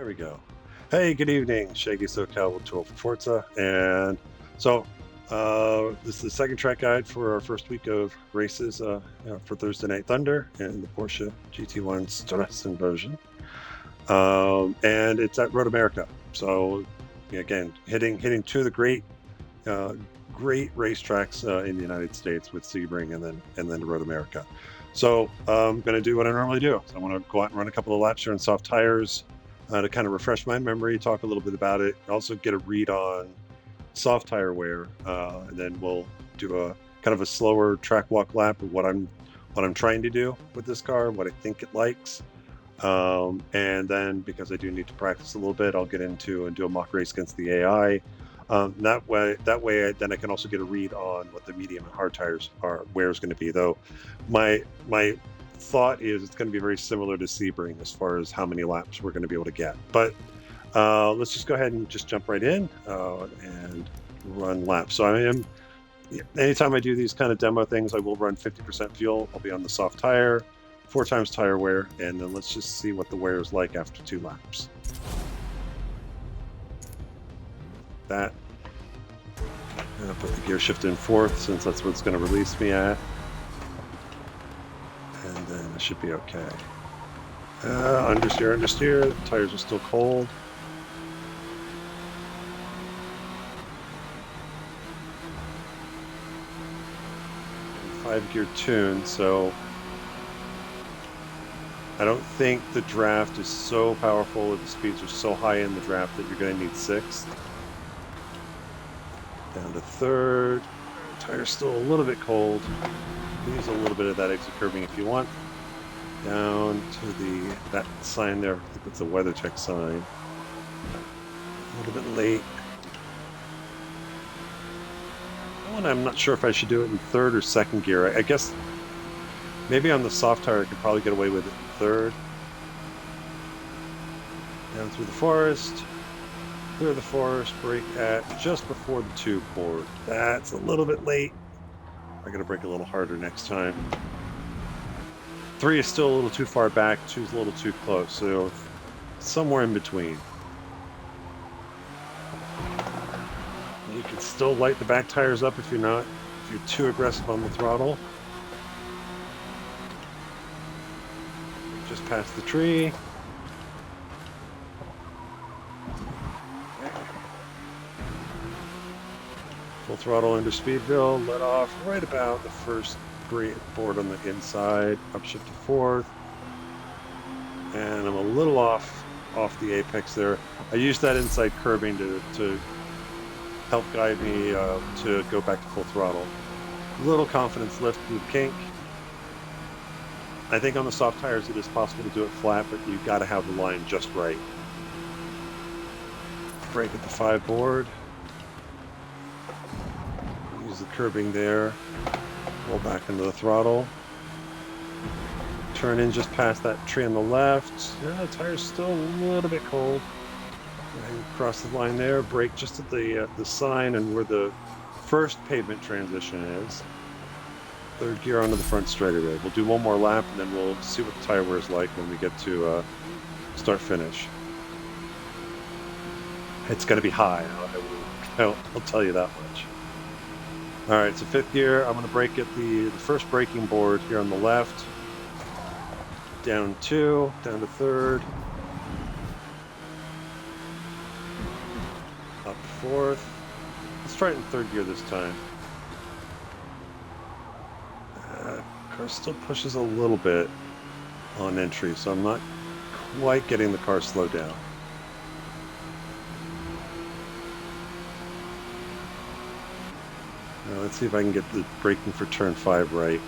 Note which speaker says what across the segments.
Speaker 1: There we go. Hey, good evening. Shaggy SoCal with Tool for Forza. And so this is the second track guide for our first week of races for Thursday Night Thunder and the Porsche GT1 Stress Inversion. And it's at Road America. So again, hitting two of the great racetracks in the United States with Sebring and then Road America. So I'm going to do what I normally do. So I'm going to go out and run a couple of laps here on soft tires to kind of refresh my memory, talk a little bit about it, also get a read on soft tire wear, and then we'll do a kind of a slower track walk lap of what I'm trying to do with this car, what I think it likes. And then because I do need to practice a little bit, I'll get into and do a mock race against the AI. That way, then I can also get a read on what the medium and hard tires wear is going to be. Though, my thought is it's going to be very similar to Sebring as far as how many laps we're going to be able to get. But let's just go ahead and just jump right in and run laps. So anytime I do these kind of demo things, I will run 50% fuel. I'll be on the soft tire, 4 times tire wear, and then let's just see what the wear is like after 2 laps. That. I'm going to put the gear shift in 4th since that's what it's going to release me at. And then it should be okay. Understeer. The tires are still cold. 5-gear tune, so I don't think the draft is so powerful or the speeds are so high in the draft that you're going to need 6th. Down to 3rd. Tire's still a little bit cold. Use a little bit of that exit curbing if you want. Down to that sign there. I think it's a WeatherTech sign. A little bit late. That one I'm not sure if I should do it in 3rd or 2nd gear. I guess maybe on the soft tire I could probably get away with it in 3rd. Down through the forest. Clear the forest, brake at just before the tube board. That's a little bit late. I gotta brake a little harder next time. 3 is still a little too far back, 2 is a little too close, so somewhere in between. You can still light the back tires up if you're too aggressive on the throttle. Just past the tree. Full throttle into Speedville, let off right about the first board on the inside, upshift to 4th, and I'm a little off the apex there. I used that inside curbing to help guide me to go back to full throttle. Little confidence lift through the kink. I think on the soft tires it is possible to do it flat, but you've got to have the line just right. Brake at the 5 board. The curbing there, roll back into the throttle, turn in just past that tree on the left. Yeah, the tire's still a little bit cold. And cross the line there, brake just at the sign and where the first pavement transition is. 3rd gear onto the front straightaway. We'll do one more lap and then we'll see what the tire wear is like when we get to start finish. It's going to be high, I'll tell you that much. Alright, so 5th gear, I'm going to brake at the first braking board here on the left. Down 2, down to 3rd. Up 4th. Let's try it in 3rd gear this time. Car still pushes a little bit on entry, so I'm not quite getting the car slowed down. Now let's see if I can get the braking for turn 5 right.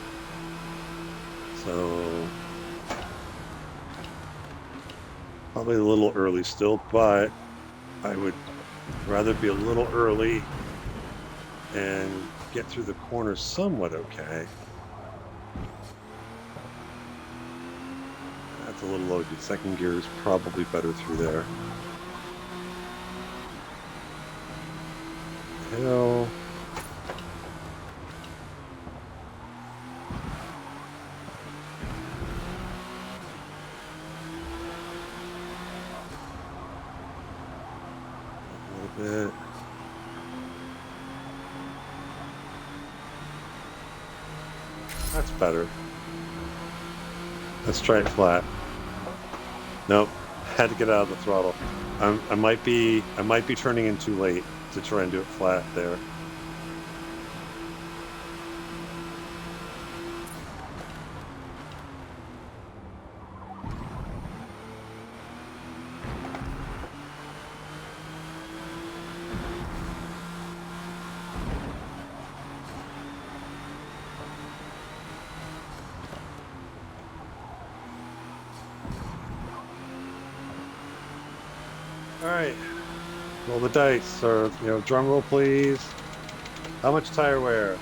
Speaker 1: So probably a little early still, but I would rather be a little early and get through the corner somewhat okay. That's a little low. The 2nd gear is probably better through there. Hill. That's better. Let's try it flat. Nope. Had to get out of the throttle. I might be turning in too late to try and do it flat there. All right. Roll the dice, or drum roll, please. How much tire wear?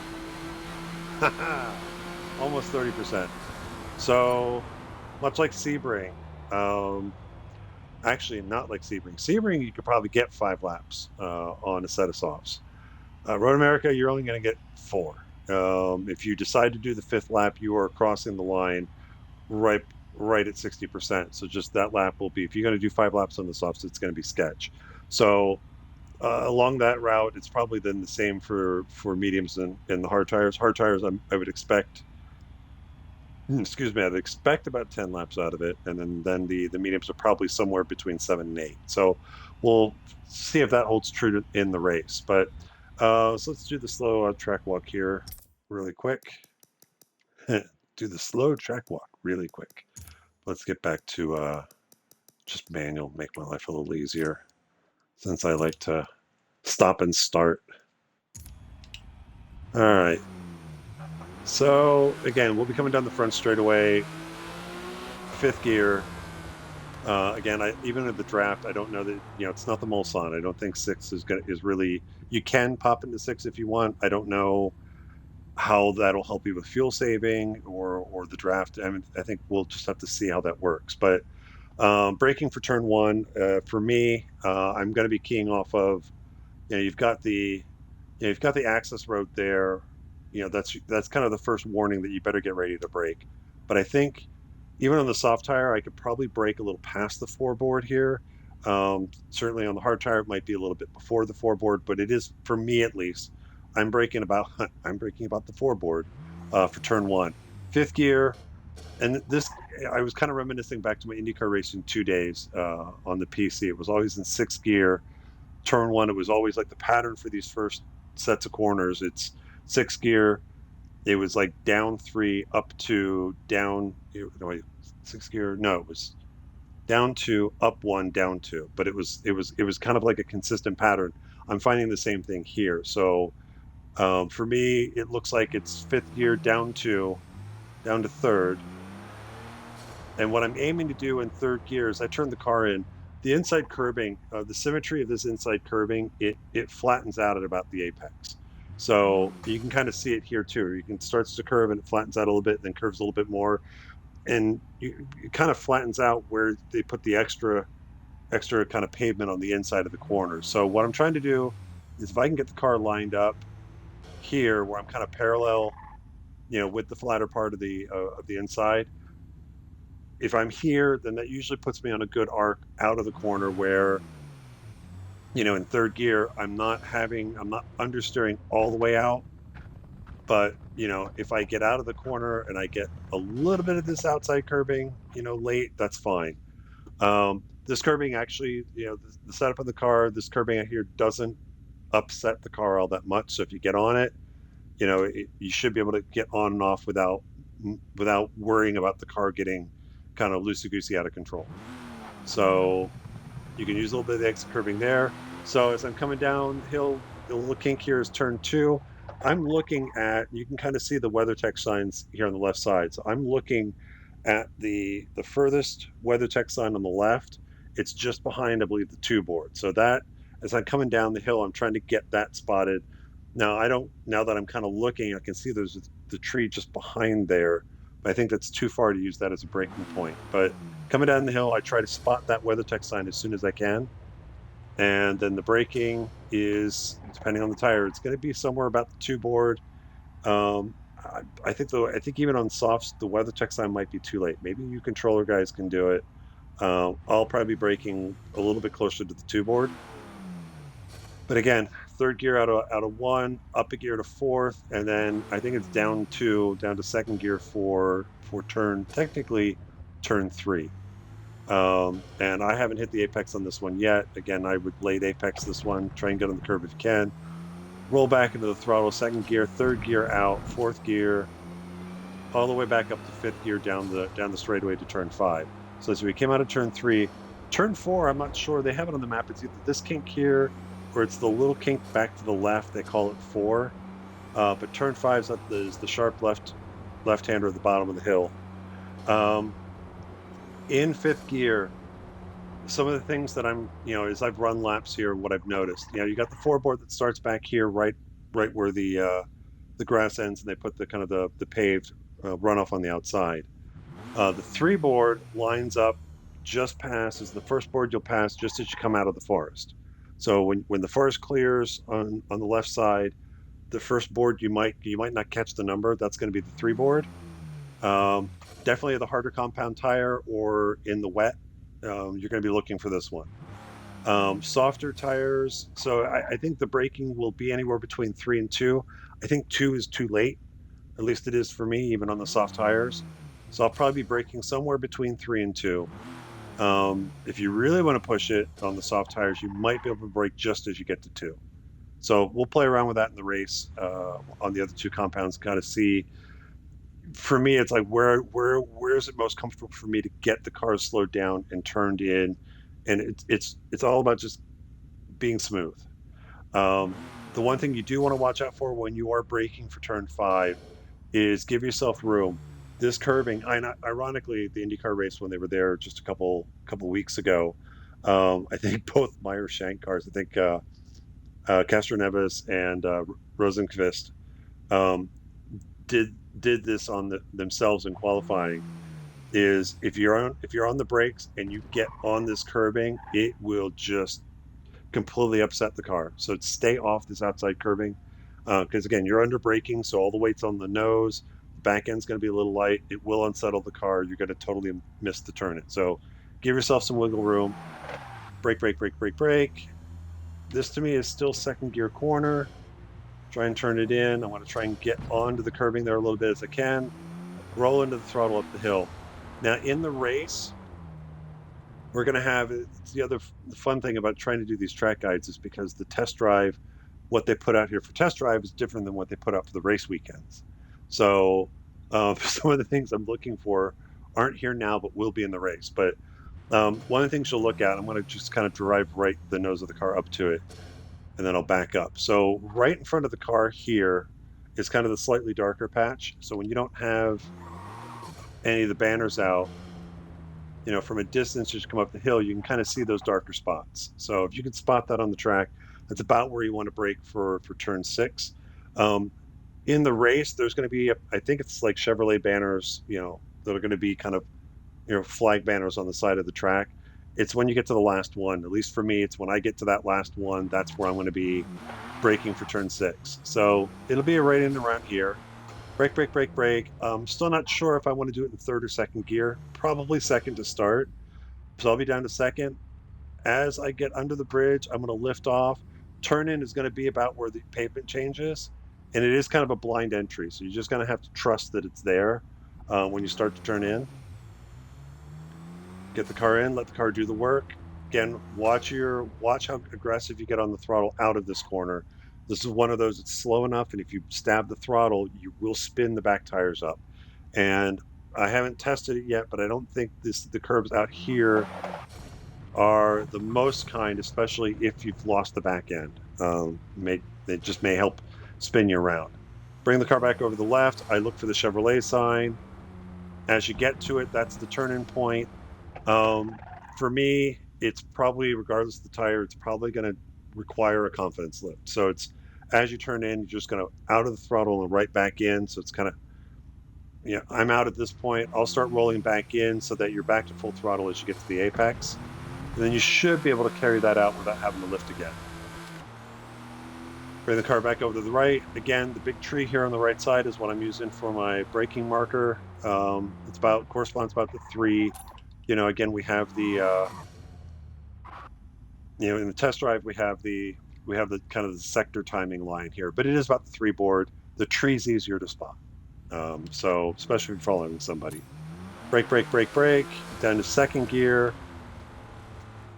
Speaker 1: Almost 30%. So much like Sebring. Actually, not like Sebring. Sebring, you could probably get 5 laps on a set of softs. Road America, you're only going to get 4. If you decide to do the 5th lap, you are crossing the line right at 60%. So just that lap will be, if you're going to do 5 laps on the softs, it's going to be sketch. So along that route, it's probably then the same for mediums and the hard tires. Hard tires, I would expect, excuse me, I'd expect about 10 laps out of it, and then the mediums are probably somewhere between 7 and 8. So we'll see if that holds true in the race. But so let's do the slow track walk here really quick. Do the slow track walk really quick. Let's get back to just manual, make my life a little easier, since I like to stop and start. All right. So again, we'll be coming down the front straightaway, 5th gear. Again, even at the draft, I don't know that it's not the Mulsanne. I don't think 6 is really. You can pop into 6 if you want. I don't know how that'll help you with fuel saving or the draft. I mean, I think we'll just have to see how that works. But braking for turn 1, for me, I'm going to be keying off of. You've got the access road there. That's kind of the first warning that you better get ready to brake. But I think even on the soft tire, I could probably brake a little past the floorboard here. Certainly on the hard tire, it might be a little bit before the floorboard, but it is, for me at least, I'm braking about the floorboard for turn 1. 5th gear, and this, I was kind of reminiscing back to my IndyCar racing 2 days on the PC. It was always in 6th gear. Turn 1, it was always like the pattern for these first sets of corners. It's 6th gear. It was like down 3, up 2, down. No, wait, 6th gear. No, it was down 2, up 1, down 2. But it was kind of like a consistent pattern. I'm finding the same thing here. So for me, it looks like it's 5th gear, down 2, down to 3rd. And what I'm aiming to do in 3rd gear is I turn the car in. The inside curbing, the symmetry of this inside curbing, it flattens out at about the apex. So you can kind of see it here too. You can starts to curve and it flattens out a little bit, then curves a little bit more, and it kind of flattens out where they put the extra kind of pavement on the inside of the corner. So what I'm trying to do is if I can get the car lined up here, where I'm kind of parallel, with the flatter part of the inside. If I'm here, then that usually puts me on a good arc out of the corner where, in 3rd gear, I'm not understeering all the way out. But, if I get out of the corner and I get a little bit of this outside curbing, late, that's fine. This curbing actually, the setup of the car, this curbing out here doesn't upset the car all that much. So if you get on it, you should be able to get on and off without worrying about the car getting kind of loosey-goosey out of control. So you can use a little bit of the exit curbing there. So as I'm coming downhill, the little kink here is turn 2. I'm looking at, you can kind of see the WeatherTech signs here on the left side. So I'm looking at the furthest WeatherTech sign on the left. It's just behind, I believe, the 2 board. So that, as I'm coming down the hill, I'm trying to get that spotted. Now that I'm kind of looking, I can see there's the tree just behind there. But I think that's too far to use that as a braking point. But coming down the hill, I try to spot that WeatherTech sign as soon as I can. And then the braking is, depending on the tire, it's going to be somewhere about the 2 board. I think even on softs, the WeatherTech sign might be too late. Maybe you controller guys can do it. I'll probably be braking a little bit closer to the 2 board. But again, third gear out of one, up a gear to fourth, and then I think it's down to second gear for technically turn 3. And I haven't hit the apex on this one yet. Again, I would late apex this one, try and get on the curb if you can. Roll back into the throttle, second gear, third gear out, fourth gear, all the way back up to fifth gear down the straightaway to turn 5. So as we came out of turn 3, turn 4, I'm not sure. They have it on the map. It's either this kink here or it's the little kink back to the left. They call it 4. But turn 5 is the sharp left-hander at the bottom of the hill. In fifth gear, some of the things that I'm, as I've run laps here, what I've noticed, you got the 4-board that starts back here, right where the grass ends, and they put the kind of the paved runoff on the outside. The 3-board lines up just past, is the first board you'll pass just as you come out of the forest. So when the forest clears on the left side, the first board you might not catch the number. That's going to be the 3-board. Definitely the harder compound tire or in the wet. You're going to be looking for this one. Softer tires. So I think the braking will be anywhere between 3 and 2. I think 2 is too late. At least it is for me, even on the soft tires. So I'll probably be braking somewhere between 3 and 2. If you really want to push it on the soft tires, you might be able to brake just as you get to 2. So we'll play around with that in the race on the other 2 compounds, kind of see. For me, it's like where is it most comfortable for me to get the car slowed down and turned in, and it's all about just being smooth. The one thing you do want to watch out for when you are braking for turn 5 is give yourself room. This curving, ironically, the IndyCar race when they were there just a couple weeks ago, I think both Meyer Shank cars, I think Castroneves and Rosenqvist did this on themselves in qualifying. Is if you're on the brakes and you get on this curbing, it will just completely upset the car. So stay off this outside curbing, because again, you're under braking, so all the weight's on the nose. The back end's going to be a little light. It will unsettle the car. You're going to totally miss the turn it. So give yourself some wiggle room. Brake. This to me is still second gear corner. Try and turn it in. I want to try and get onto the curbing there a little bit as I can. Roll into the throttle up the hill. Now in the race, we're going to have, it's the fun thing about trying to do these track guides is because the test drive, what they put out here for test drive is different than what they put out for the race weekends. So some of the things I'm looking for aren't here now, but will be in the race. But one of the things you'll look at, I'm going to just kind of drive right the nose of the car up to it, and then I'll back up. So right in front of the car here is kind of the slightly darker patch. So when you don't have any of the banners out, from a distance as you come up the hill, you can kind of see those darker spots. So if you can spot that on the track, that's about where you want to brake for turn 6. In the race, there's going to be, I think it's like Chevrolet banners, that are going to be kind of, flag banners on the side of the track. It's when you get to the last one, at least for me, it's when I get to that last one, that's where I'm going to be braking for turn 6. So it'll be right in around here. Brake. Still not sure if I want to do it in third or second gear. Probably second to start. So I'll be down to second. As I get under the bridge, I'm going to lift off. Turn in is going to be about where the pavement changes. And it is kind of a blind entry. So you're just going to have to trust that it's there when you start to turn in. Get the car in, let the car do the work. Again, watch how aggressive you get on the throttle out of this corner. This is one of those that's slow enough, and if you stab the throttle, you will spin the back tires up. And I haven't tested it yet, but I don't think the curves out here are the most kind, especially if you've lost the back end. They just may help spin you around. Bring the car back over the left. I look for the Chevrolet sign. As you get to it, that's the turn-in point. For me, it's probably, regardless of the tire, it's probably going to require a confidence lift. So it's, as you turn in, you're just going to out of the throttle and right back in. So it's kind of, I'm out at this point. I'll start rolling back in so that you're back to full throttle as you get to the apex. And then you should be able to carry that out without having to lift again. Bring the car back over to the right. Again, the big tree here on the right side is what I'm using for my braking marker. Corresponds about the 3. Again, we have the, in the test drive, we have the the kind of the sector timing line here, but it is about the 3 board. The tree's easier to spot. So especially if you're following somebody. Brake, brake, brake, brake, down to second gear.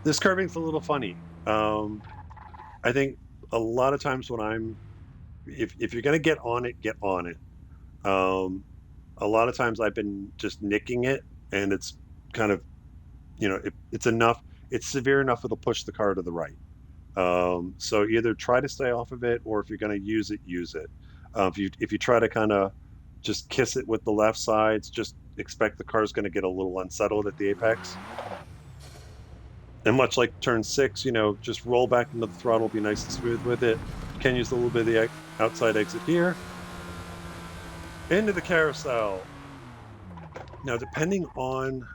Speaker 1: This curving's a little funny. I think a lot of times when if you're going to get on it, get on it. Um, a lot of times I've been just nicking it, and it's kind of, it's enough. It's severe enough it'll push the car to the right. So either try to stay off of it, or if you're going to use it, use it. If you try to kind of just kiss it with the left sides, just expect the car's going to get a little unsettled at the apex. And much like turn 6, just roll back into the throttle, be nice and smooth with it. You can use a little bit of the outside exit here. Into the carousel. Now, depending on,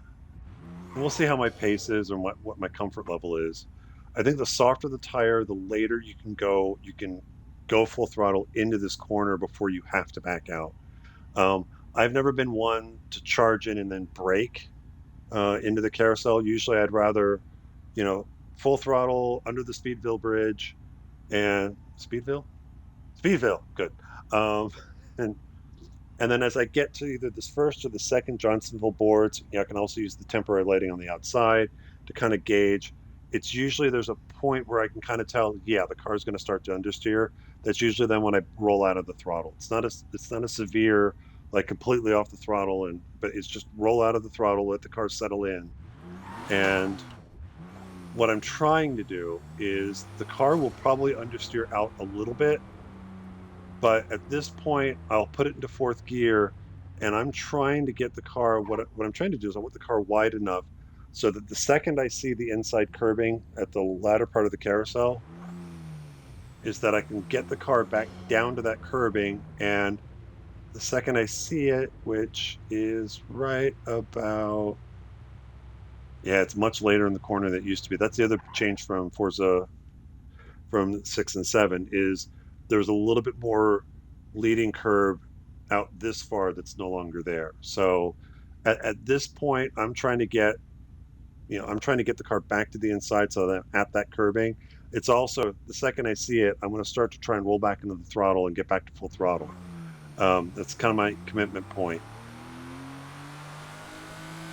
Speaker 1: and we'll see how my pace is and what my comfort level is. I think the softer the tire, the later you can go full throttle into this corner before you have to back out. I've never been one to charge in and then brake into the carousel. Usually I'd rather, full throttle under the Speedville bridge and Speedville, good. And and then as I get to either this first or the second Johnsonville boards, I can also use the temporary lighting on the outside to kind of gauge. It's usually there's a point where I can kind of tell, yeah, the car is going to start to understeer. That's usually then when I roll out of the throttle. It's not a severe, like completely off the throttle, but it's just roll out of the throttle, let the car settle in. And what I'm trying to do is the car will probably understeer out a little bit, but at this point I'll put it into 4th gear, and I'm trying to get the car, what I'm trying to do is I want the car wide enough so that the second I see the inside curbing at the latter part of the carousel is that I can get the car back down to that curbing, and the second I see it, which is right about, yeah, it's much later in the corner than it used to be. That's the other change from Forza from 6 and 7 is there's a little bit more leading curb out this far that's no longer there. So at this point, I'm trying to get the car back to the inside so that at that curbing, it's also the second I see it, I'm going to start to try and roll back into the throttle and get back to full throttle. That's kind of my commitment point.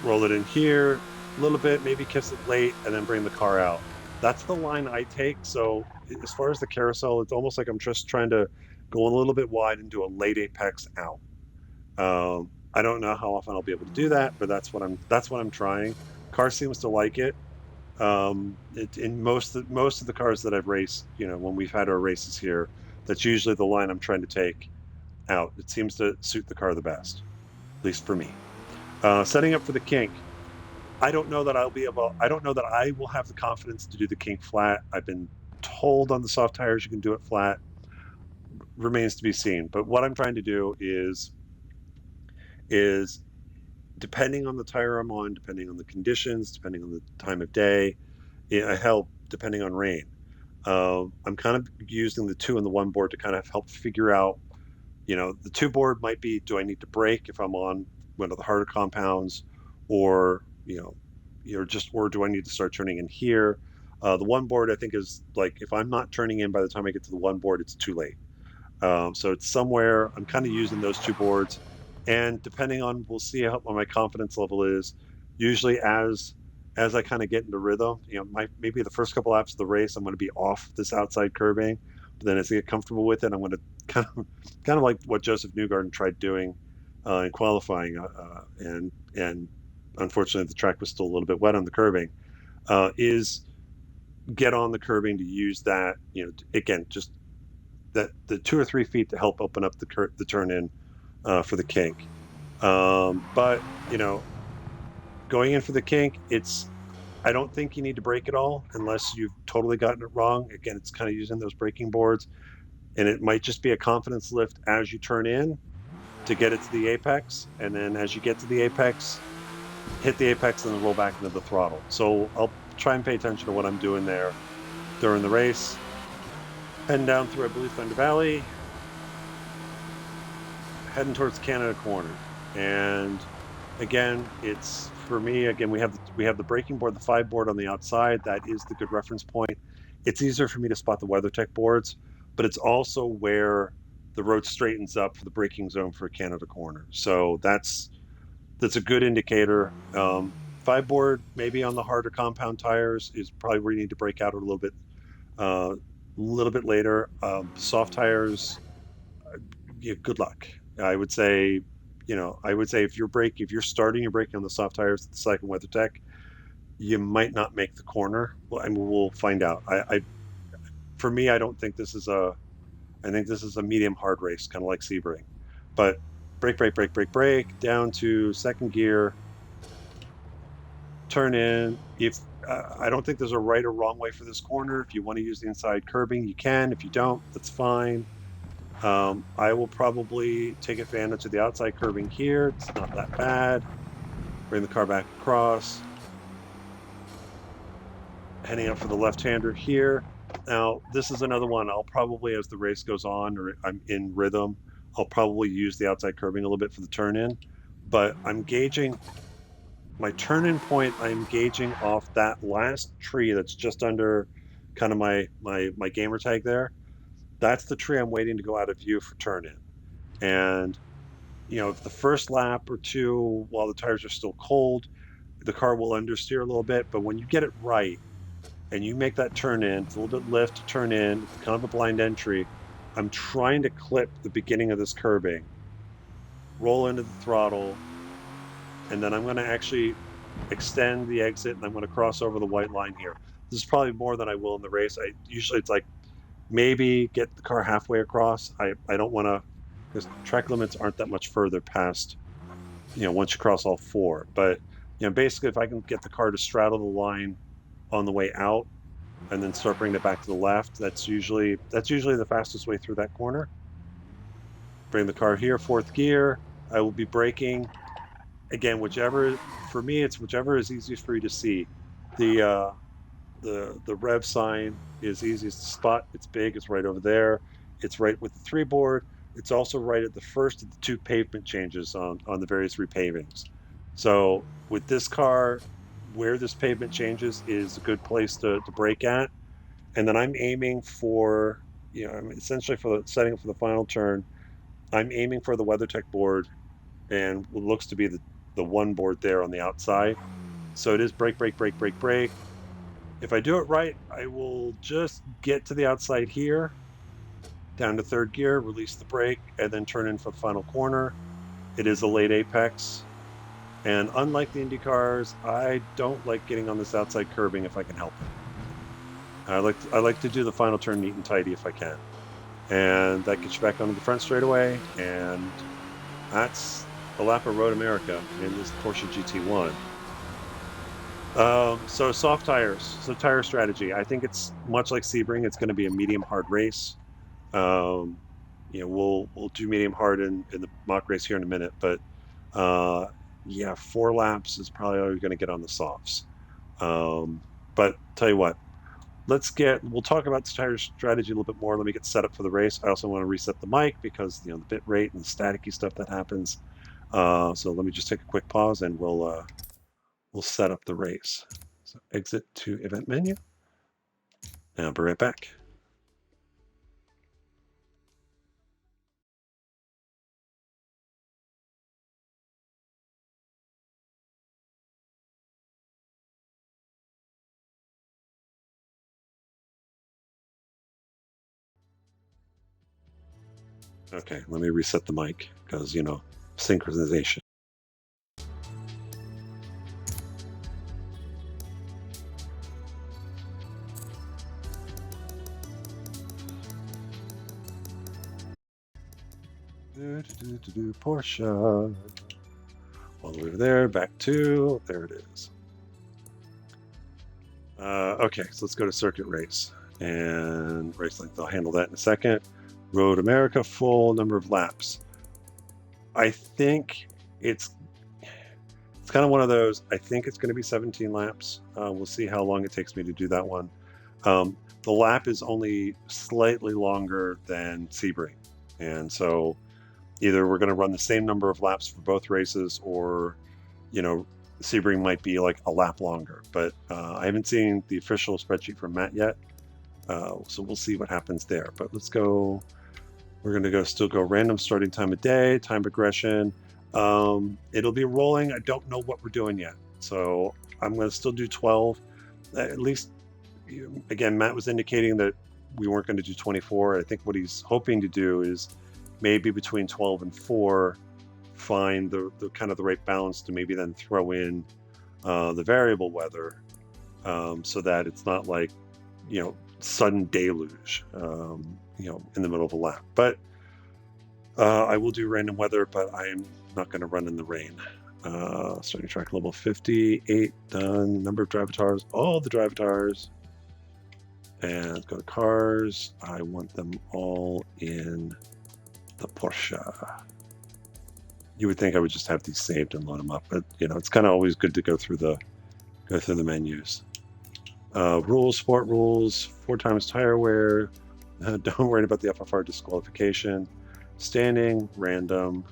Speaker 1: Roll it in here a little bit, maybe kiss it late, and then bring the car out. That's the line I take. So as far as the carousel, it's almost like I'm just trying to go a little bit wide and do a late apex out. I don't know how often I'll be able to do that, but that's what I'm trying. Car seems to like it. In most of the cars that I've raced, when we've had our races here, that's usually the line I'm trying to take out. It seems to suit the car the best, at least for me. Setting up for the kink. I don't know that I will have the confidence to do the kink flat. I've been told on the soft tires you can do it flat. Remains to be seen. But what I'm trying to do is depending on the tire I'm on, depending on the conditions, depending on the time of day, depending on rain. I'm kind of using the 2 and the 1 board to kind of help figure out, the 2 board might be, do I need to brake if I'm on one of the harder compounds, or or do I need to start turning in here? The 1 board I think is like, if I'm not turning in by the time I get to the 1 board, it's too late. So it's somewhere I'm kind of using those 2 boards, and depending on, we'll see what my confidence level is. Usually as I kind of get into rhythm, maybe the first couple laps of the race, I'm going to be off this outside curbing, but then as I get comfortable with it, I'm going to kind of like what Joseph Newgarden tried doing in qualifying, and unfortunately the track was still a little bit wet on the curbing, is get on the curbing to use that, again, just that the 2 or 3 feet to help open up the turn in for the kink. But going in for the kink, I don't think you need to brake at all unless you've totally gotten it wrong. Again, it's kind of using those braking boards, and it might just be a confidence lift as you turn in to get it to the apex, and then as you get to the apex, hit the apex and then roll back into the throttle. So I'll try and pay attention to what I'm doing there during the race. Heading down through, I believe, Thunder Valley, heading towards Canada Corner. And again, for me, we have the braking board, the 5 board on the outside. That is the good reference point. it's easier for me to spot the WeatherTech boards, but it's also where the road straightens up for the braking zone for Canada Corner. So that's a good indicator. Five board, maybe on the harder compound tires, is probably where you need to break out a little bit later. Soft tires, yeah, good luck. I would say, if you're starting your braking on the soft tires, the second WeatherTech, you might not make the corner. Well, I mean, we'll find out. For me, I don't think this is I think this is a medium hard race, kind of like Sebring. But brake, brake, brake, brake, brake, down to second gear, turn in. If I don't think there's a right or wrong way for this corner. If you want to use the inside curbing, you can. If you don't, that's fine. I will probably take advantage of the outside curbing here. It's not that bad. Bring the car back across. Heading up for the left-hander here. Now, this is another one. I'll probably, as the race goes on, or I'm in rhythm, I'll probably use the outside curbing a little bit for the turn-in. But I'm gauging my turn-in point. I'm gauging off that last tree that's just under kind of my gamer tag there. That's the tree I'm waiting to go out of view for turn-in. And if the first lap or two, while the tires are still cold, the car will understeer a little bit. But when you get it right, and you make that turn in, it's a little bit lift to turn in, kind of a blind entry. I'm trying to clip the beginning of this curbing, roll into the throttle, and then I'm going to actually extend the exit, and I'm going to cross over the white line here. This is probably more than I will in the race. Usually it's like maybe get the car halfway across. I don't want to, because track limits aren't that much further past, once you cross all four. But basically, if I can get the car to straddle the line on the way out, and then start bringing it back to the left, that's usually the fastest way through that corner. Bring the car here, fourth gear. I will be braking again, for me, it's whichever is easiest for you to see. The rev sign is easiest to spot. It's big. It's right over there. It's right with the 3 board. It's also right at the first of the 2 pavement changes on the various repavings. So with this car, where this pavement changes is a good place to brake at. And then I'm aiming for, essentially for the setting up for the final turn, I'm aiming for the WeatherTech board and what looks to be the 1 board there on the outside. So it is brake, brake, brake, brake, brake. If I do it right, I will just get to the outside here, down to 3rd gear, release the brake, and then turn in for the final corner. It is a late apex. And unlike the Indy cars, I don't like getting on this outside curbing if I can help it. I like to do the final turn neat and tidy if I can. And that gets you back onto the front straightaway, and that's a lap of Road America in this Porsche GT1. So soft tires, so tire strategy. I think it's much like Sebring. It's going to be a medium hard race. We'll do medium hard in the mock race here in a minute, but 4 laps is probably all you're going to get on the softs. But tell you what, we'll talk about the tire strategy a little bit more. Let me get set up for the race. I also want to reset the mic because the bit rate and the staticky stuff that happens. So let me just take a quick pause and we'll set up the race. So exit to event menu. And I'll be right back. Okay, let me reset the mic because, synchronization. Porsche. All the way over there, there it is. Okay, so let's go to circuit race and race length. I'll handle that in a second. Road America, full number of laps. I think it's kind of one of those. I think it's going to be 17 laps. We'll see how long it takes me to do that one. The lap is only slightly longer than Sebring, and so either we're going to run the same number of laps for both races, or Sebring might be like a lap longer. But I haven't seen the official spreadsheet from Matt yet, So we'll see what happens there. But let's go. We're going to still go random starting time of day, time progression. It'll be rolling. I don't know what we're doing yet. So I'm going to still do 12. At least, again, Matt was indicating that we weren't going to do 24. I think what he's hoping to do is maybe between 12 and 4, find the kind of the right balance to maybe then throw in the variable weather, so that it's not like, sudden deluge, in the middle of a lap. But I will do random weather, but I'm not going to run in the rain. Starting track level 58 done. Number of drivatars, all the drivatars. And let's go to cars. I want them all in the Porsche. You would think I would just have these saved and load them up, but it's kind of always good to go through the menus. Rules, sport rules, 4 times tire wear. Don't worry about the FFR disqualification. Standing, random.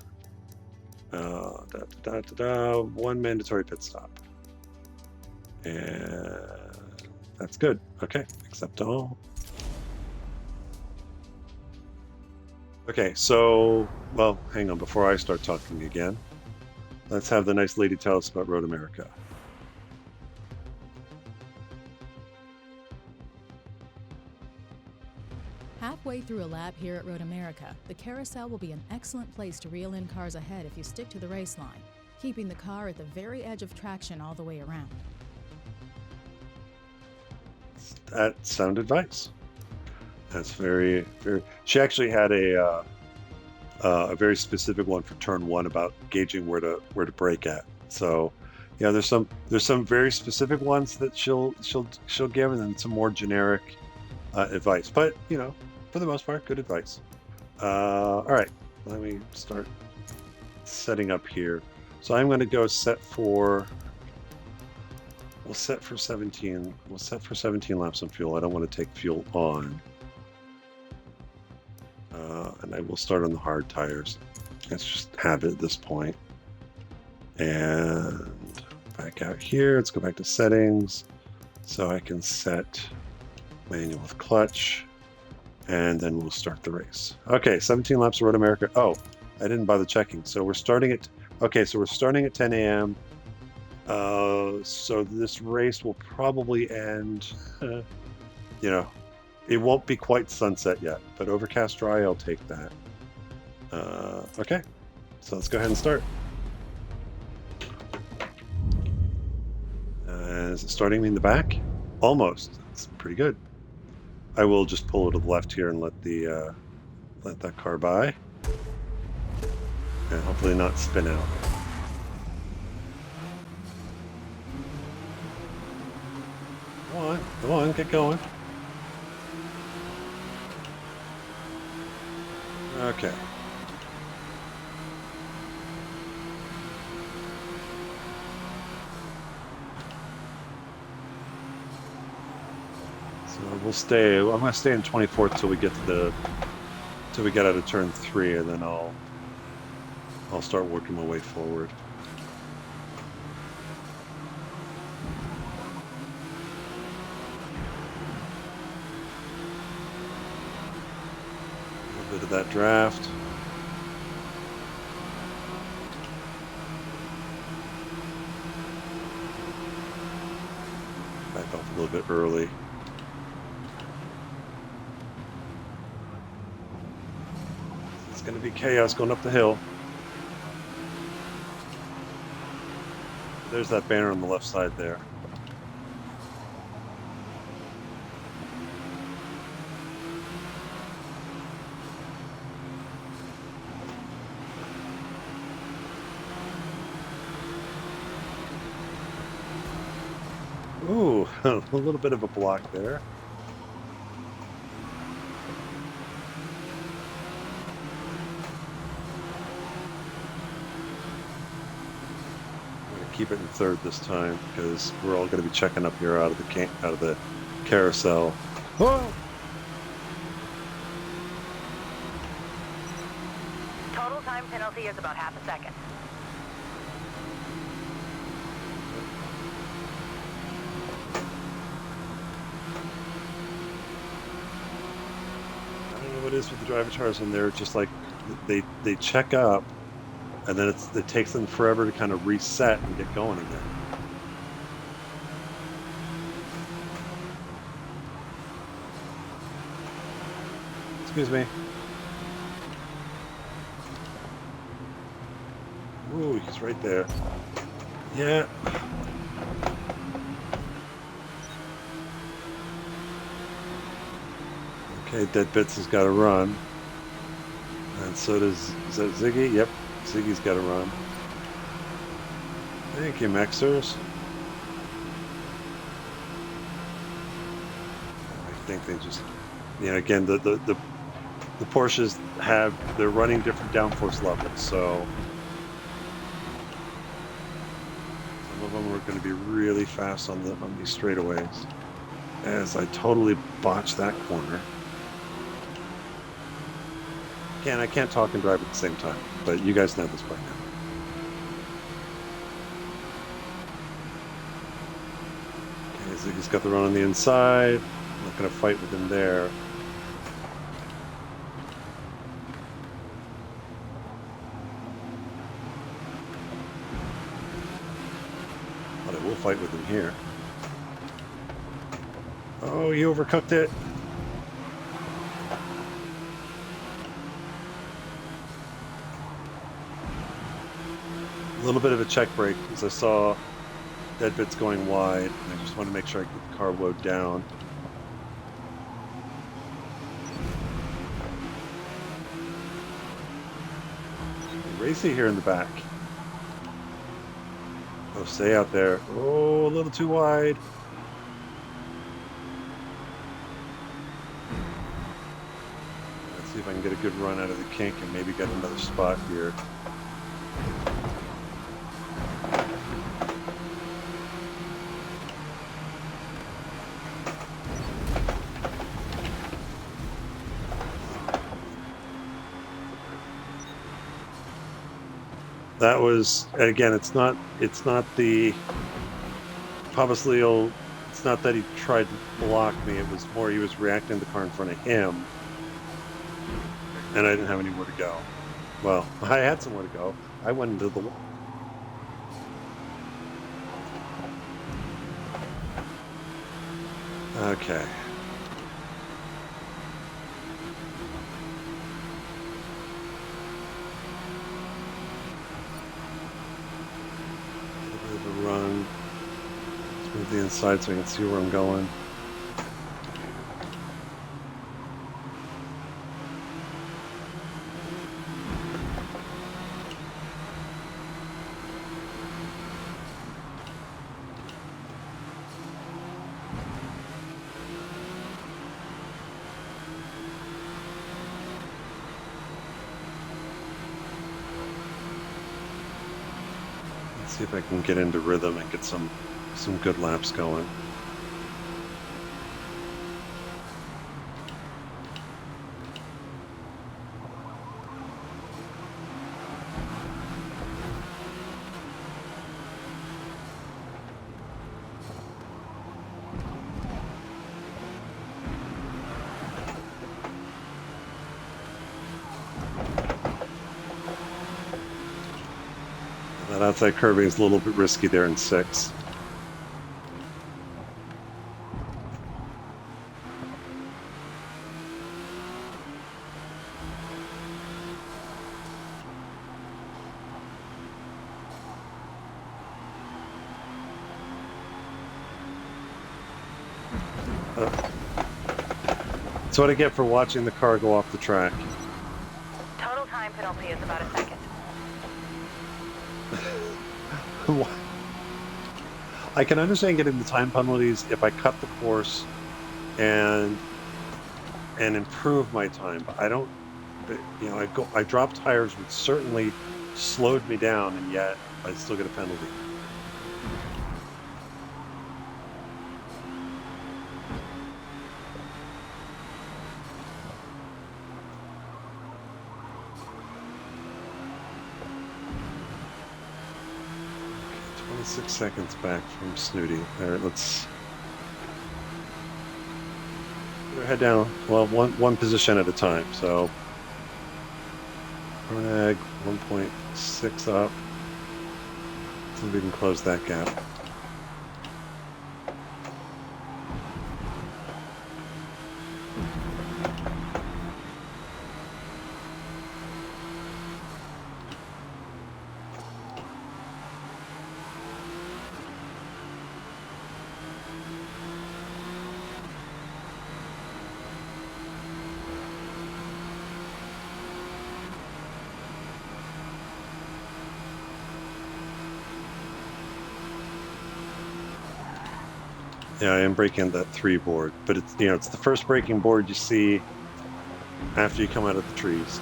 Speaker 1: 1 mandatory pit stop. And that's good. Okay, accept all. Okay, so, well, hang on, before I start talking again, let's have the nice lady tell us about Road America.
Speaker 2: Halfway through a lap here at Road America, the carousel will be an excellent place to reel in cars ahead if you stick to the race line, keeping the car at the very edge of traction all the way around.
Speaker 1: That's sound advice. That's very, very. She actually had a very specific one for turn 1 about gauging where to brake at. So, yeah, there's some very specific ones that she'll give, and then some more generic advice. But for the most part, good advice. All right, let me start setting up here. So I'm going to go set for. We'll set for 17. We'll set for 17 laps on fuel. I don't want to take fuel on. And I will start on the hard tires. It's just habit at this point. And back out here. Let's go back to settings. So I can set manual with clutch. And then we'll start the race. Okay, 17 laps of Road America. Oh, I didn't bother checking. So we're starting at... Okay, so we're starting at 10 a.m. So this race will probably end... It won't be quite sunset yet, but overcast dry, I'll take that. Okay, so let's go ahead and start. Is it starting me in the back? Almost. It's pretty good. I will just pull it to the left here and let that car by, and hopefully not spin out. Come on, get going. Okay. So we'll stay. I'm going to stay in 24th till we get out of turn 3, and then I'll start working my way forward. Bit of that draft. Back off a little bit early. It's going to be chaos going up the hill. There's that banner on the left side there. Ooh, a little bit of a block there. I'm going to keep it in 3rd this time because we're all going to be checking up here out of the carousel. Whoa!
Speaker 3: Total time penalty is about half a second.
Speaker 1: it is with the driver tires, and they're just like they check up, and then it takes them forever to kind of reset and get going again. Excuse me. Ooh, he's right there. Yeah. Okay, Dead Bits has got to run. And so does, is that Ziggy? Yep, Ziggy's got to run. Thank you, Mexers. I think they just, you know, again, the Porsches they're running different downforce levels, so some of them are going to be really fast on these straightaways. As I totally botched that corner. Again, I can't talk and drive at the same time, but you guys know this by now. Okay, Ziggy's got the run on the inside. I'm not going to fight with him there. But I will fight with him here. Oh, you overcooked it. A little bit of a check brake because I saw Dead Bits going wide, and I just want to make sure I get the car load down. Racy here in the back. Oh, stay out there. Oh, a little too wide. Let's see if I can get a good run out of the kink and maybe get another spot here. That was, again, it's not the Pabasleal, it's not that he tried to block me, it was more he was reacting to the car in front of him, and I didn't have anywhere to go. Well, I had somewhere to go. I went into the wall. Okay. Run. Let's move the inside so I can see where I'm going. See if I can get into rhythm and get some good laps going. That outside curving is a little bit risky there in 6. That's what I get for watching the car go off the track.
Speaker 3: Total time penalty is about a second.
Speaker 1: I can understand getting the time penalties if I cut the course and improve my time, but I don't. You know, I drop tires, which certainly slowed me down, and yet I still get a penalty. Okay, 26 seconds back from Snooty. All right, let's. head down. Well, one position at a time. So Hornag 1.6 up. See if we can close that gap. Yeah, I am breaking that 3 board, but it's, you know, it's the first braking board you see after you come out of the trees.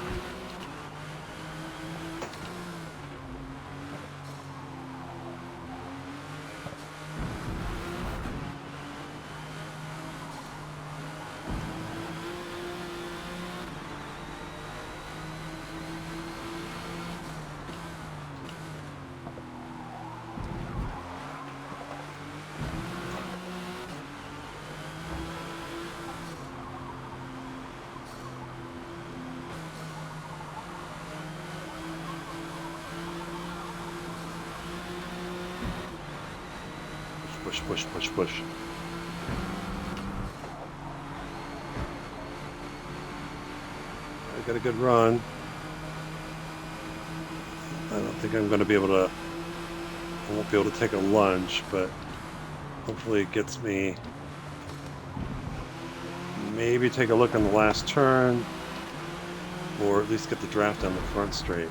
Speaker 1: Push, push, push, push. I got a good run. I don't think I'm going to be able to, I won't be able to take a lunge, but hopefully it gets me, maybe take a look on the last turn, or at least get the draft down the front straight.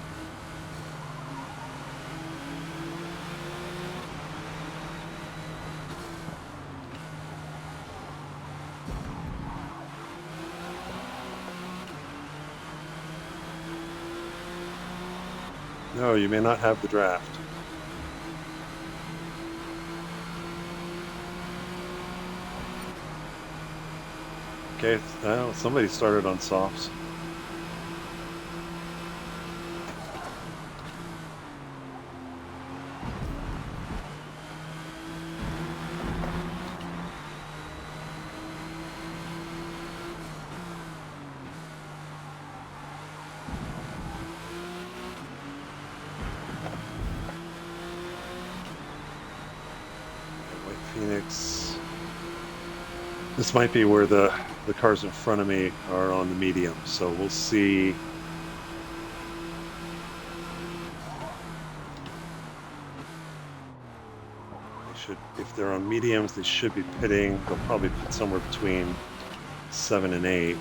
Speaker 1: No, you may not have the draft. Okay, oh, somebody started on softs. Phoenix. This might be where the cars in front of me are on the medium, so we'll see. They should, if they're on mediums, they should be pitting. They'll probably pit somewhere between 7 and 8.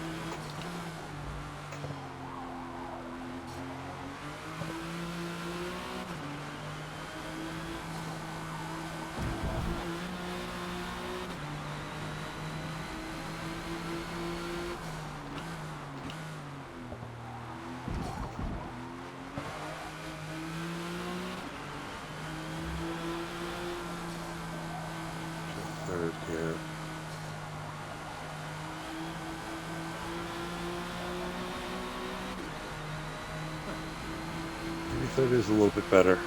Speaker 1: Third here. Maybe third is a little bit better.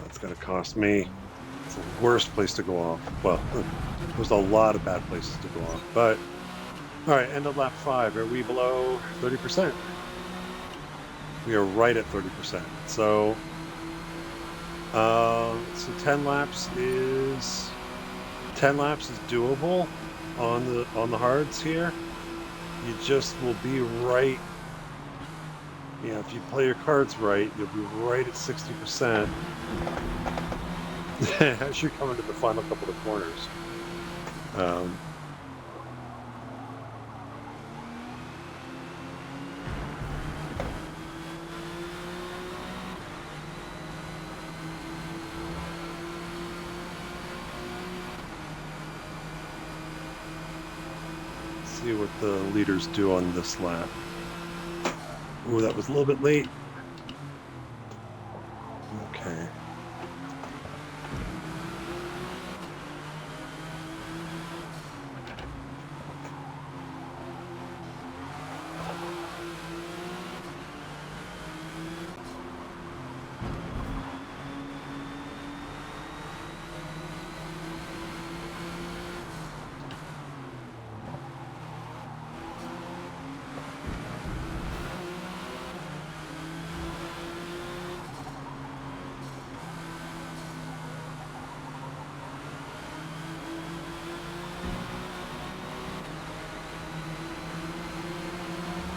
Speaker 1: That's going to cost me. It's the worst place to go off. Well, there's a lot of bad places to go off. But, all right, end of lap 5. Are we below 30%? We are right at 30%. So 10 laps is doable on the hards here. You just will be right. You know, if you play your cards right, you'll be right at 60% as you're coming to the final couple of corners. what the leaders do on this lap. Ooh, that was a little bit late. Okay.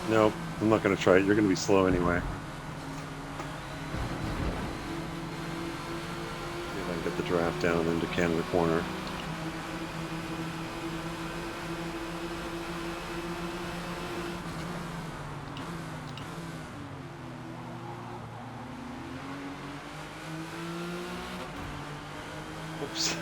Speaker 1: Nope, I'm not going to try it. You're going to be slow anyway. See if I can get the draft down into Canada Corner. Oops.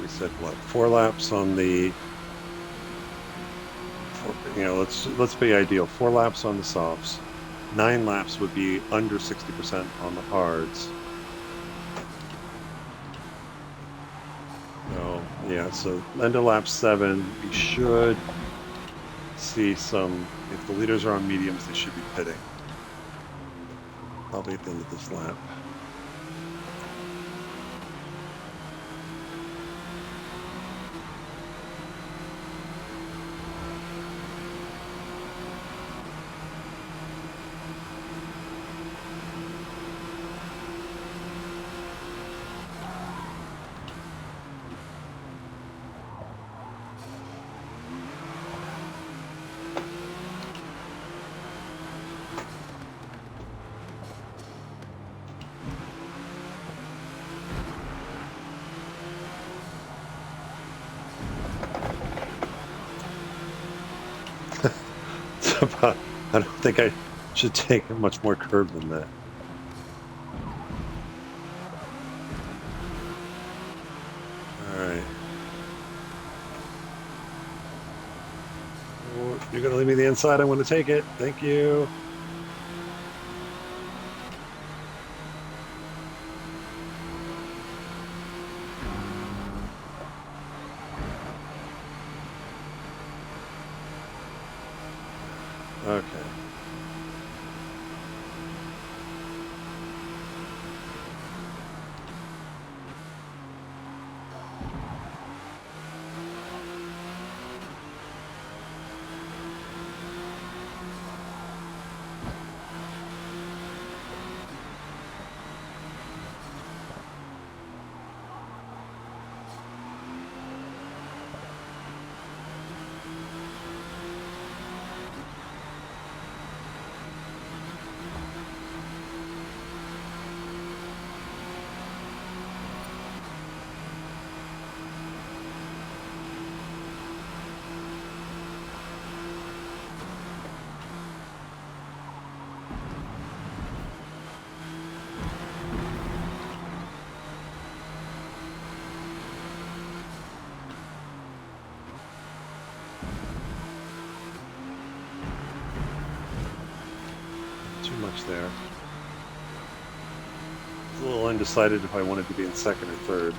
Speaker 1: We said what? 4 laps on the. Let's be ideal. 4 laps on the softs. 9 laps would be under 60% on the hards. So yeah, so end of lap 7, we should see some. If the leaders are on mediums, they should be pitting. Probably at the end of this lap. I don't think I should take much more curve than that. Alright. Oh, you're going to leave me the inside. I'm going to take it. Thank you. Okay. Too much there. I was a little undecided if I wanted to be in second or third.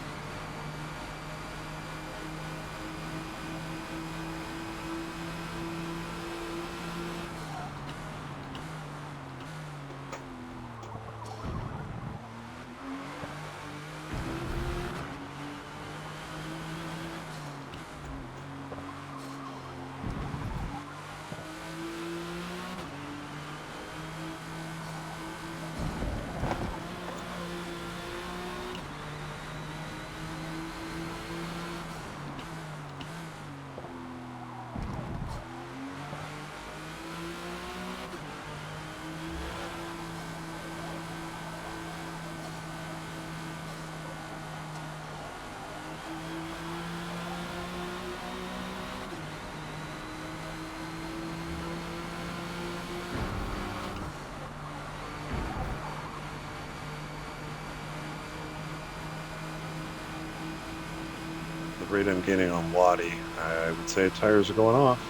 Speaker 1: rate I'm gaining on Waddy, I would say tires are going off.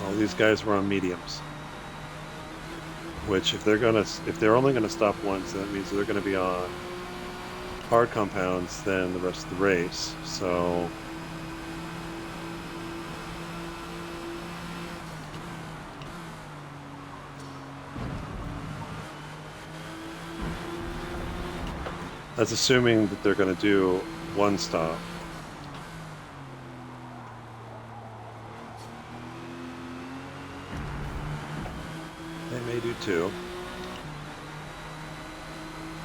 Speaker 1: All these guys were on mediums, which if they're only gonna stop once, that means they're gonna be on hard compounds then the rest of the race. So that's assuming that they're gonna do one stop. They may do two.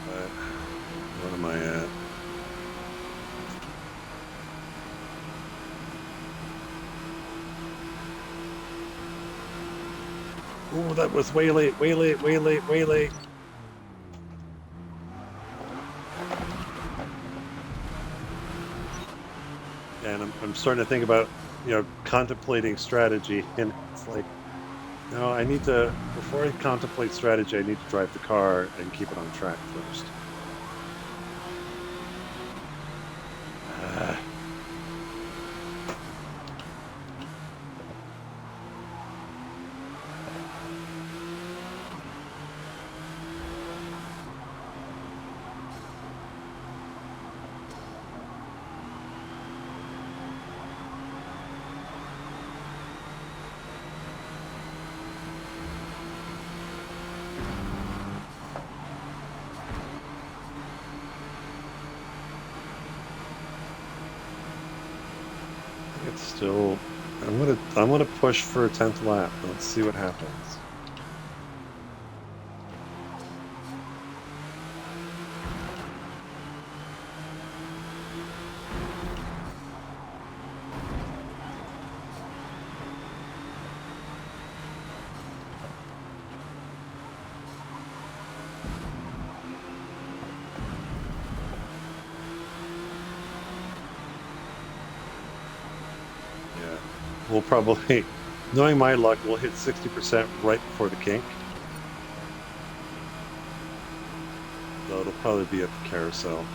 Speaker 1: But what am I at? Oh, that was way late, way late, way late, way late. And I'm starting to think about, contemplating strategy, and it's like, no, I need to, before I contemplate strategy, I need to drive the car and keep it on track first. It's still, I'm gonna push for a 10th lap. Let's see what happens. We'll probably, knowing my luck, we'll hit 60% right before the kink. So it'll probably be at the carousel.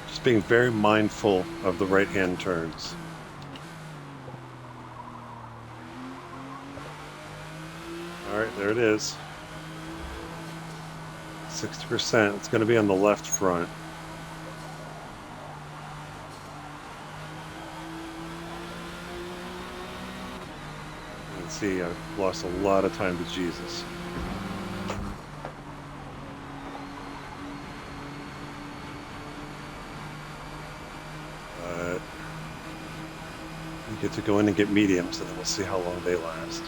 Speaker 1: Just being very mindful of the right-hand turns. All right, there it is. 60%. It's going to be on the left front. Let's see, I've lost a lot of time to Jesus. We get to go in and get mediums, and then we'll see how long they last.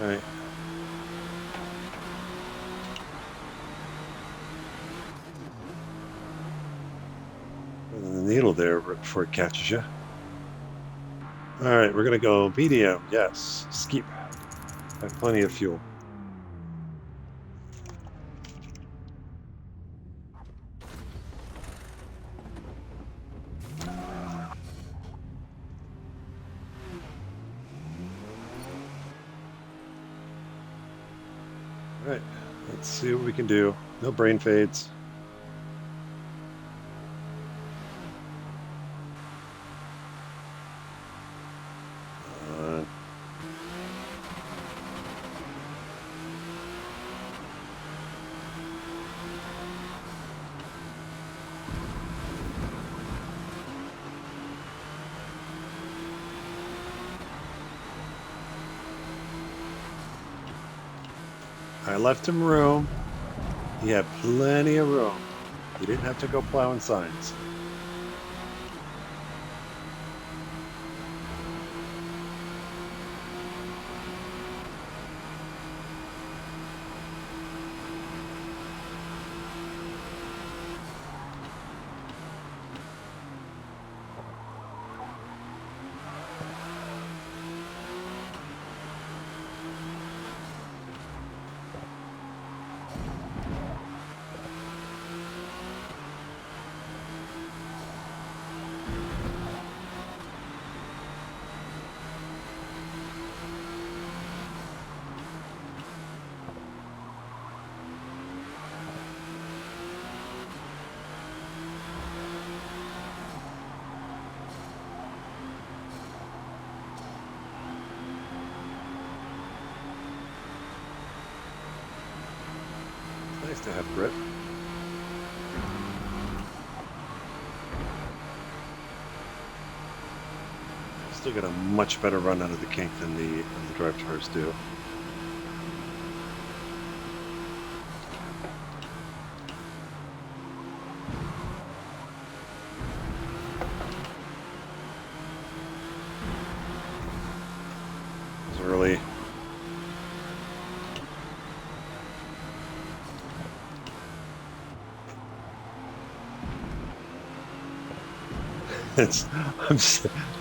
Speaker 1: All right. The needle there before it catches you. All right, we're gonna go medium. Yes, skip. I have plenty of fuel. All right, let's see what we can do. No brain fades. I left him room. He had plenty of room. He didn't have to go plowing signs. Nice to have grip. Still get a much better run out of the kink than the drive tires do. It was early.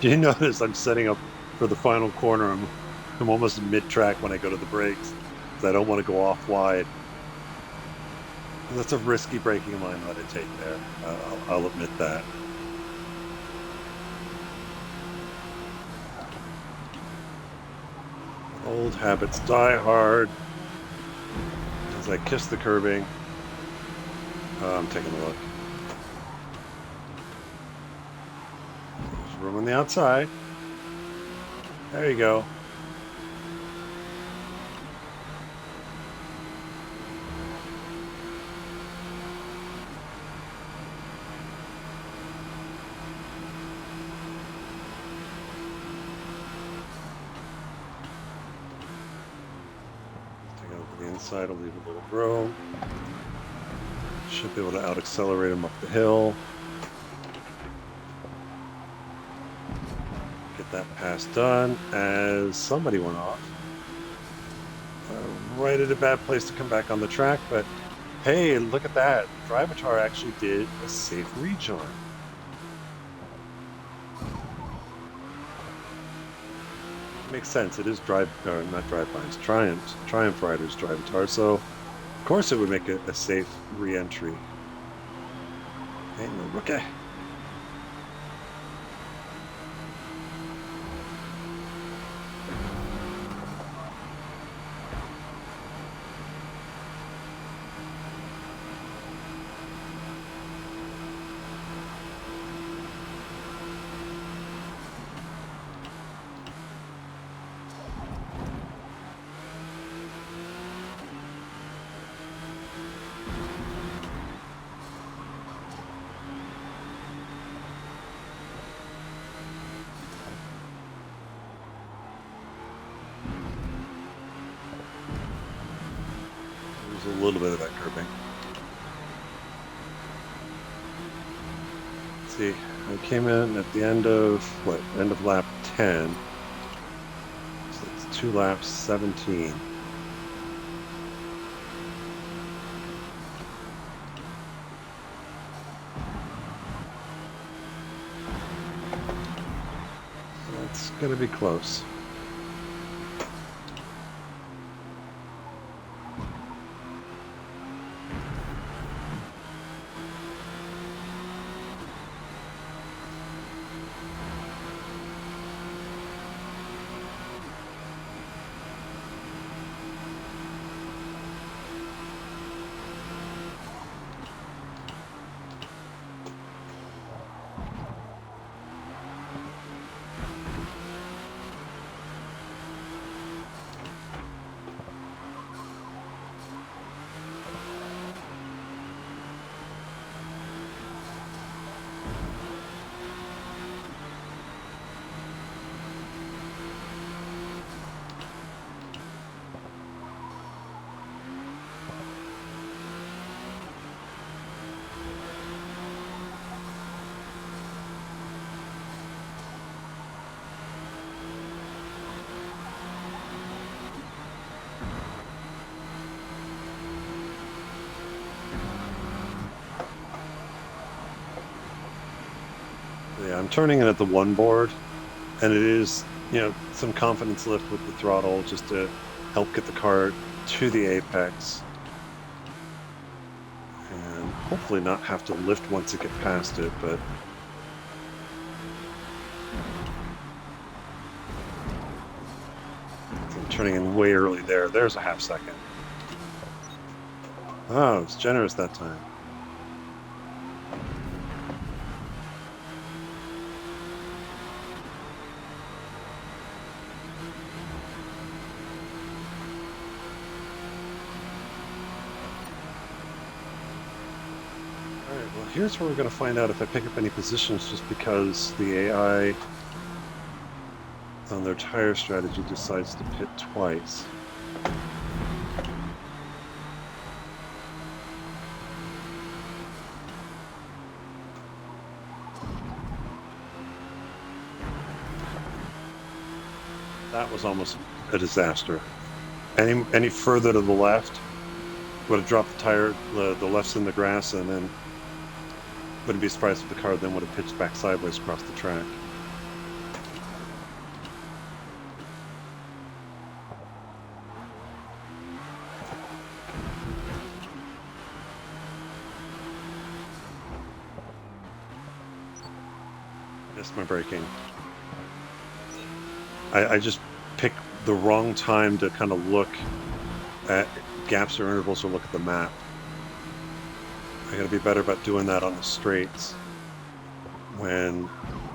Speaker 1: Do you notice I'm setting up for the final corner? I'm almost mid-track when I go to the brakes because I don't want to go off wide. That's a risky braking line that I take there. I'll admit that. Old habits die hard. As I kiss the curbing. I'm taking a look. Room on the outside. There you go. Take it over the inside. I'll leave a little room. Should be able to out-accelerate him up the hill. That pass done as somebody went off. Right at a bad place to come back on the track, but hey, look at that. Drivatar actually did a safe rejoin. Makes sense. It is not drive-bys, Triumph Riders Drivatar, so of course it would make a safe re-entry. Hey, no rookie. A little bit of that curbing. Let's see, I came in at the end of end of lap 10. So it's 2 laps, 17. That's gonna be close. Yeah, I'm turning it at the one board, and it is, some confidence lift with the throttle just to help get the car to the apex. And hopefully not have to lift once it gets past it, but I'm turning in way early there. There's a half second. Oh, it's generous that time. Alright, well here's where we're going to find out if I pick up any positions just because the AI on their tire strategy decides to pit twice. That was almost a disaster. Any further to the left would have dropped the tire, the left's in the grass, and then wouldn't be surprised if the car then would have pitched back sideways across the track. Missed my braking. I just picked the wrong time to kind of look at gaps or intervals or look at the map. I gotta be better about doing that on the straights when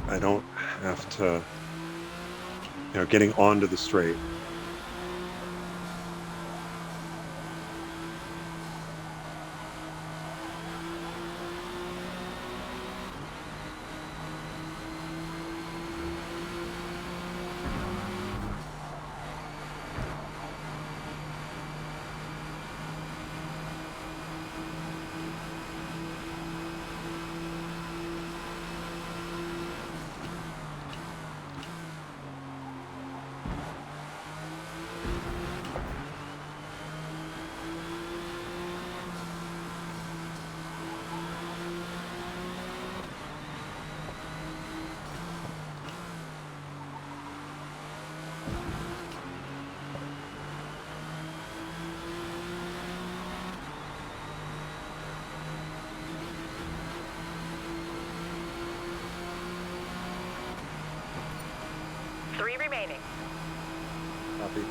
Speaker 1: I don't have to, getting onto the straight.
Speaker 3: Three remaining.
Speaker 1: Copy.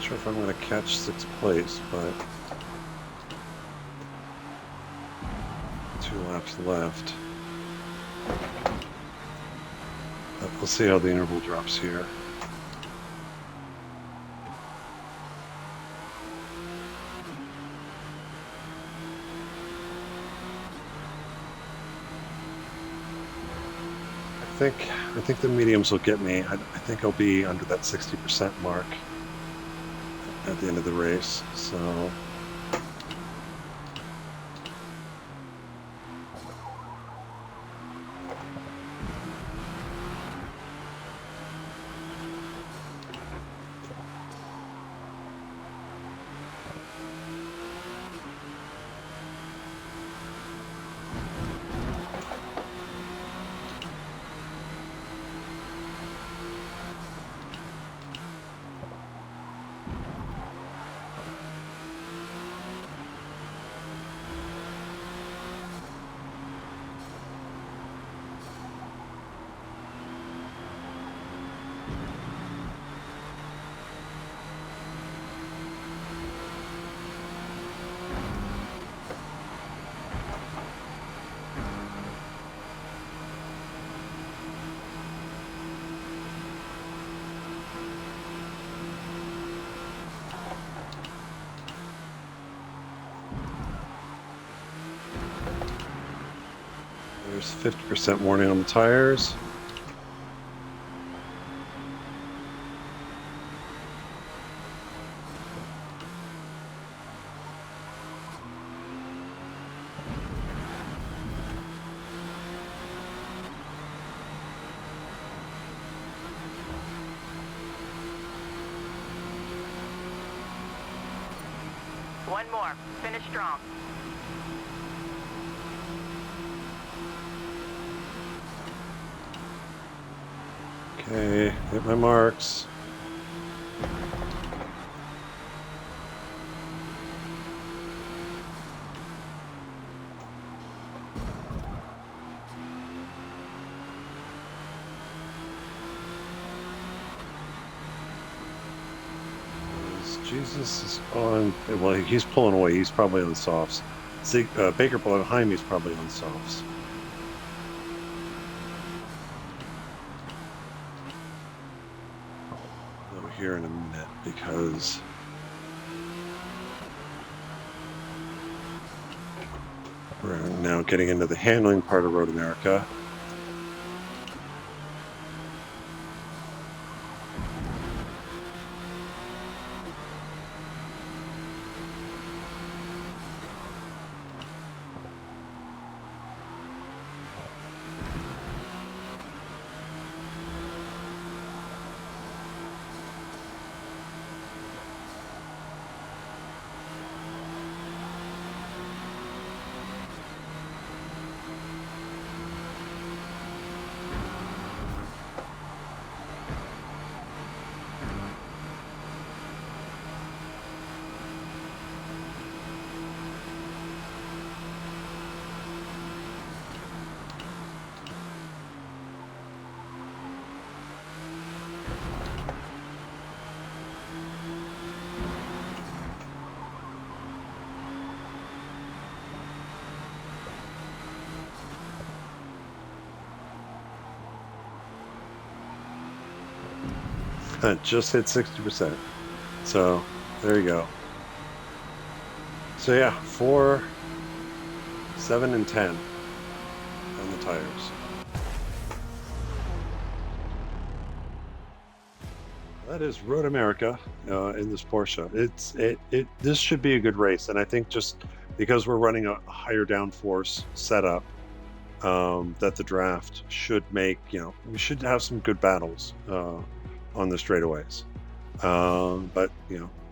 Speaker 1: sure if I'm going to catch 6th place, but 2 laps left. We'll see how the interval drops here. I think the mediums will get me. I think I'll be under that 60% mark at the end of the race. So there's 50% warning on the tires.
Speaker 3: One more. Finish strong.
Speaker 1: Okay, hit my marks. Jesus is on. Well, he's pulling away. He's probably on the softs. See, Baker behind me is probably on the softs. Over here in a minute because we're now getting into the handling part of Road America. Just hit 60%. So there you go. So yeah, 4, 7, and 10 on the tires. That is Road America in this Porsche. This should be a good race, and I think just because we're running a higher downforce setup, that the draft should make, we should have some good battles on the straightaways. But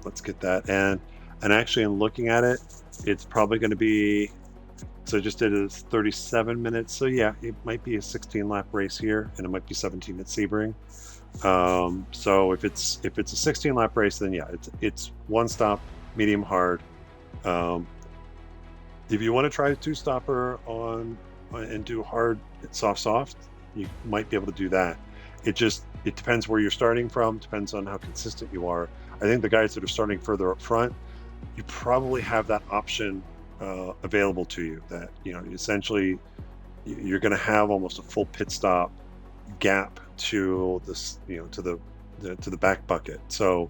Speaker 1: let's get that. And actually, in looking at it, it's probably going to be. So I just did a 37 minutes. So yeah, it might be a 16 lap race here, and it might be 17 at Sebring. So if it's a 16 lap race, then yeah, it's one stop, medium hard. If you want to try a 2-stopper on and do hard soft, you might be able to do that. it depends where you're starting from, depends on how consistent you are. I think the guys that are starting further up front, you probably have that option available to you, that essentially you're going to have almost a full pit stop gap to this, to the back bucket. So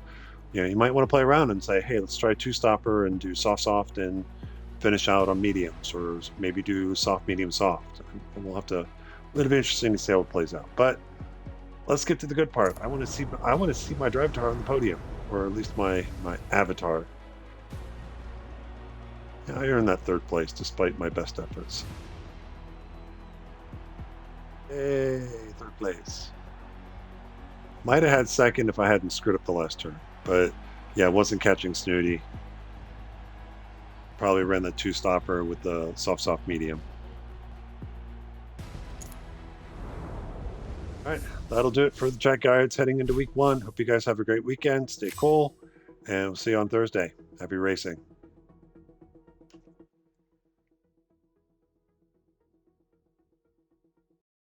Speaker 1: you might want to play around and say, hey, let's try two stopper and do soft and finish out on mediums, or maybe do soft, medium, soft. And it'll be interesting to see how it plays out. But let's get to the good part. I want to see my drive car on the podium, or at least my avatar. Yeah, I earned that third place despite my best efforts. Hey, third place. Might have had second if I hadn't screwed up the last turn, but yeah, wasn't catching Snooty. Probably ran the two stopper with the soft, medium. All right, that'll do it for the track guides heading into week 1. Hope you guys have a great weekend. Stay cool, and we'll see you on Thursday. Happy racing.